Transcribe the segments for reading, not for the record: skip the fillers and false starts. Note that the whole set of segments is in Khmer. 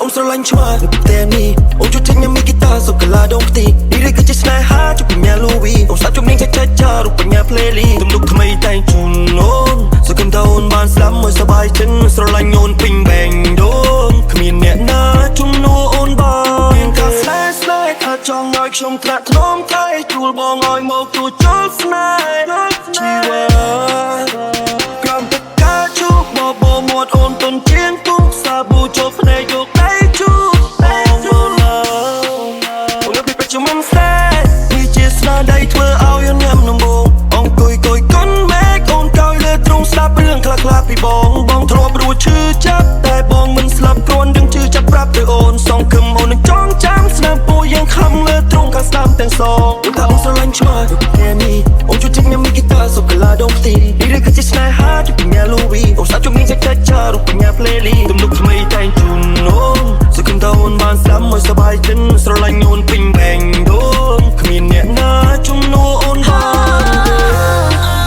អូនស្រឡាញ់ឆ្មានៅផ្ទះនេះអូនជួយចេញញ៉ាំមីហ្គីតាសុកកាឡាដងផ្ទៃនេះឬគឺជាស្នេហាជុំបញ្ញាលូវីអូនស្ដាប់ជំនាញចាស់រូបបញ្ញាផ្លេលីទំនុកថ្មីតែងជូនអូនសង្ឃឹមថាអូនបានស្ដាប់មួយសប្បាយចិត្តស្រឡាញ់អូនពេញបែងដូងគ្មានអ្នកណាជំនួសអូនបានកាស្នេហ៍ថាចង់ឲ្យខ្ញុំក្រាក់ថ្នមតែជួលបងឲ្យមកទួចូលស្នេហ៍ជីវ៉ាក្រំទឹកកាជូបបមាត់អូនទុនជាងទូកសាប៊ូចូលភ្នែកយកដៃជូអូនឡាអូនពីប្រជុំមិនស្នេហ៍នេះជាស្នាដៃធ្វើឲ្យអូនញ៉ាំនំបងអង្គុយកុនមេកអូនកោយលើទ្រង់ស្ដាប់រឿងខ្លះពីបងធ្លាប់រួចឈឺចាប់តែបងមិនស្លាប់គ្រាន់ដឹងឈឺចាប់ប្រាប់ទៅអូនសងគឹមអូននឹងចងចាំស្នាមពោះយ៉ាងខំលើទ្រង់ខាងស្ដាំទាំងសងអូនថាអូនស្រឡាញ់ឆ្មាទៅផ្ទះនេះអូនជួយចេញញ៉ាំមីហ្គីតាសុកកាឡាដងផ្ទៃនេះឬគឺជាស្នេហាជុំបញ្ញាលូវីអូនស្ដាប់ជំនាញចាស់រូបបញ្ញាផ្លេលីទំនុកថ្មីតែងជូនអូនសង្ឃឹមថាអូនបានស្ដាប់មួយសប្បាយចិត្តស្រឡាញ់អូនពេញបែងដូងគ្មានអ្នកណាជំនួសអូនបាន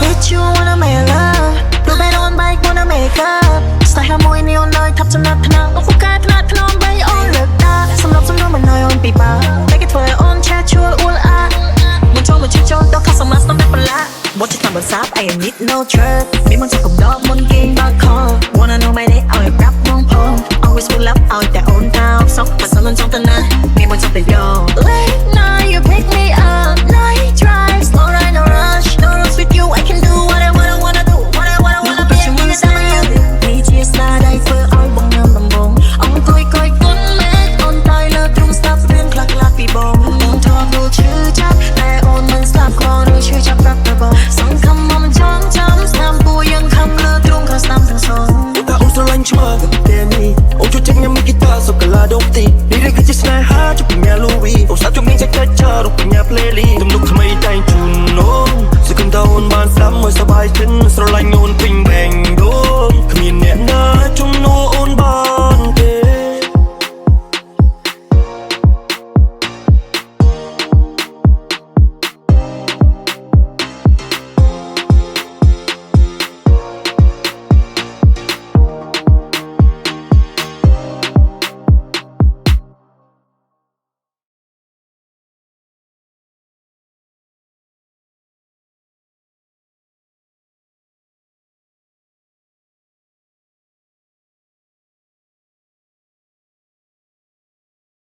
Bitch you wanna make love Blue bed on bike wanna make up ស្នេហាមួយនេះអូនឲ្យថាប់ចំណាត់ថ្នាក់អូនហ្វូកាថ្នាក់ថ្នមបីអូនលើកតាសម្រាប់សំណួរមិនឲ្យអូនពិបាកតែគេធ្វើឲ្យអូនឆាជួលអ៊ូលអាមិនចូលមកជិះចូលដល់ខាងសម្រាប់ស្នំប្រឡាបត់តាមបន្សាប់ I need no trust មានមិនចង់កំដរមុនគេបើខ Wanna know my name ឲ្យប្រាប់បងផង Always full up ឲ្យតែអូនតោសោកបើសិនមិនចង់ទៅណាមានមិនចង់ទៅយក Late night you pick me up Night drive slow ride no rush No rush with you I can do what I wanna do What I wanna be in the summerនេះជាស្នាដៃធ្វើឲ្យបងញ៉ាំដំបងអង្គុយគុនមេឃអូនតែលើទ្រង់ស្ដាប់រឿងខ្លះពីបងអូនធ្លាប់រួចឈឺចាប់តែអូនមិនស្ដាប់គ្រាន់ឬឈឺចាប់ប្រាប់ទៅបងសង្ឃឹមមកចង់ចាំស្នាមពោះយ៉ាងខំលើទ្រង់ខាងស្ដាំទាំងសង អូនថាអូនស្រឡាញ់ឆ្មា